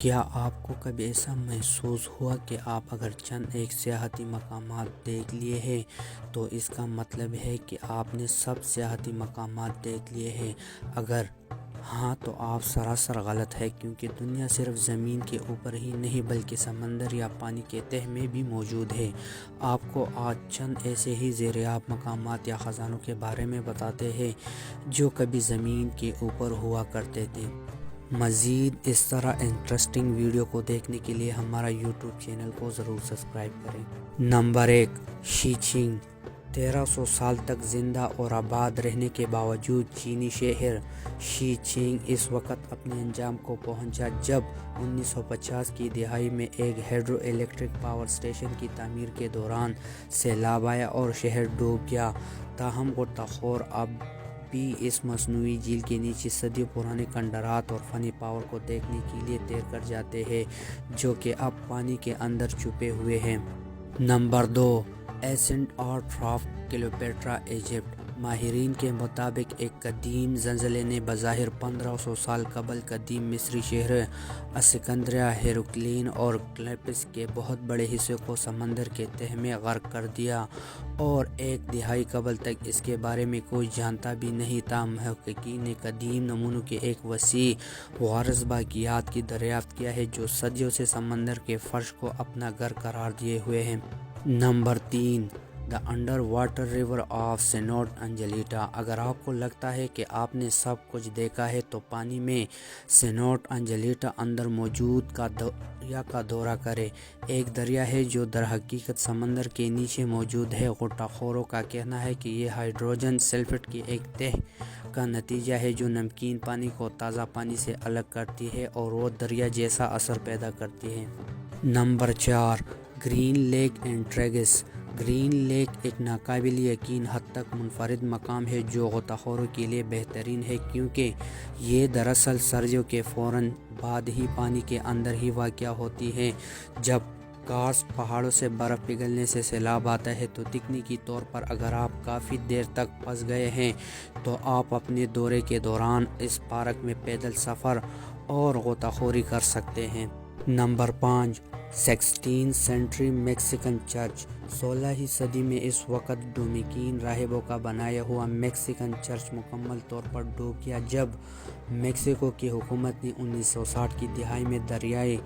کیا آپ کو کبھی ایسا محسوس ہوا کہ آپ اگر چند ایک سیاحتی مقامات دیکھ لیے ہیں تو اس کا مطلب ہے کہ آپ نے سب سیاحتی مقامات دیکھ لیے ہیں؟ اگر ہاں تو آپ سراسر غلط ہے، کیونکہ دنیا صرف زمین کے اوپر ہی نہیں بلکہ سمندر یا پانی کے تہہ میں بھی موجود ہے۔ آپ کو آج چند ایسے ہی زیریاب مقامات یا خزانوں کے بارے میں بتاتے ہیں جو کبھی زمین کے اوپر ہوا کرتے تھے۔ مزید اس طرح انٹرسٹنگ ویڈیو کو دیکھنے کے لیے ہمارا یوٹیوب چینل کو ضرور سبسکرائب کریں۔ نمبر 1، شیچینگ۔ 1300 سال تک زندہ اور آباد رہنے کے باوجود چینی شہر شیچینگ اس وقت اپنے انجام کو پہنچا جب 1950 کی دہائی میں ایک ہائیڈرو الیکٹرک پاور اسٹیشن کی تعمیر کے دوران سیلاب آیا اور شہر ڈوب گیا۔ تاہم غوطہ خور اب بھی اس مصنوعی جھیل کے نیچے صدیوں پرانے کھنڈرات اور فنی پاور کو دیکھنے کے لیے تیر کر جاتے ہیں جو کہ اب پانی کے اندر چھپے ہوئے ہیں۔ Number 2، ancient art of Cleopatra, Egypt. ماہرین کے مطابق ایک قدیم زلزلے نے بظاہر 1500 سال قبل قدیم مصری شہر اسکندریہ، ہیراکلین اور کلپس کے بہت بڑے حصے کو سمندر کے تہہ میں غرق کر دیا، اور ایک دہائی قبل تک اس کے بارے میں کوئی جانتا بھی نہیں تھا۔ محققین نے قدیم نمونوں کے ایک وسیع وارث باقیات کی دریافت کیا ہے جو صدیوں سے سمندر کے فرش کو اپنا گھر قرار دیے ہوئے ہیں۔ Number 3، the underwater river of Saint Angelita. اگر آپ کو لگتا ہے کہ آپ نے سب کچھ دیکھا ہے تو پانی میں سینٹ انجلیٹا اندر موجود دریا کا دورہ کریں۔ ایک دریا ہے جو درحقیقت سمندر کے نیچے موجود ہے۔ غوطہ خوروں کا کہنا ہے کہ یہ ہائیڈروجن سلفیٹ کے ایک تہہ کا نتیجہ ہے جو نمکین پانی کو تازہ پانی سے الگ کرتی ہے اور وہ دریا جیسا اثر پیدا کرتی ہے۔ Number 4، green lake intrigues. Green lake ایک ناقابل یقین حد تک منفرد مقام ہے جو غوطہ خوروں کے لیے بہترین ہے کیونکہ یہ دراصل سردیوں کے فوراً بعد ہی پانی کے اندر ہی واقع ہوتی ہے۔ جب کارسٹ پہاڑوں سے برف پگھلنے سے سیلاب آتا ہے تو تکنیکی طور پر اگر آپ کافی دیر تک پھنس گئے ہیں تو آپ اپنے دورے کے دوران اس پارک میں پیدل سفر اور غوطہ خوری کر سکتے ہیں۔ Number 5، 16 century Mexican church. 16ویں صدی میں اس وقت ڈومینیکن راہبوں کا بنایا ہوا میکسیکن چرچ مکمل طور پر ڈوب گیا جب میکسیکو کی حکومت نے 1960 کی دہائی میں دریائے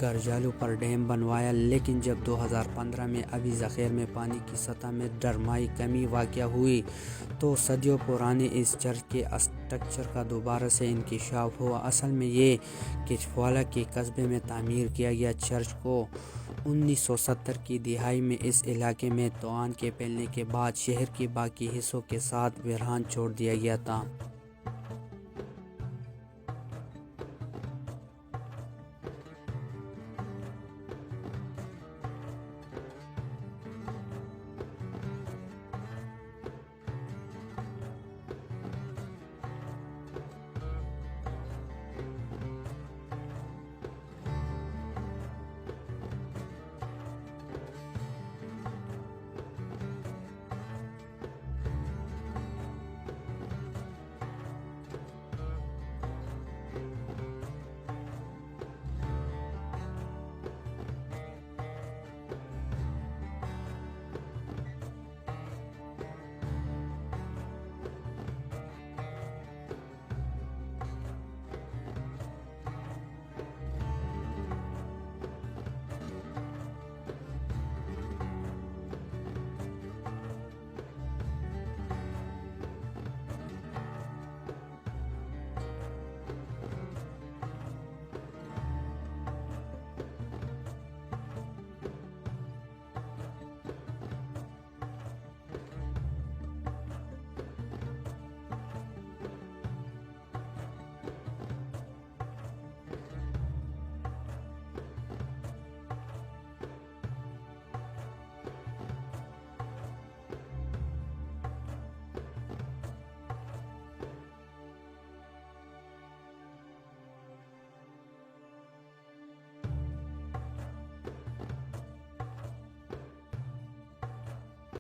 گرجالو پر ڈیم بنوایا، لیکن جب 2015 میں آبی ذخائر میں پانی کی سطح میں ڈرامائی کمی واقع ہوئی تو صدیوں پرانے اس چرچ کے اسٹرکچر کا دوبارہ سے انکشاف ہوا۔ اصل میں یہ کچوالا کے قصبے میں تعمیر کیا گیا چرچ کو 1970 کی دہائی میں اس علاقے میں طوفان کے پھیلنے کے بعد شہر کے باقی حصوں کے ساتھ ویران چھوڑ دیا گیا تھا۔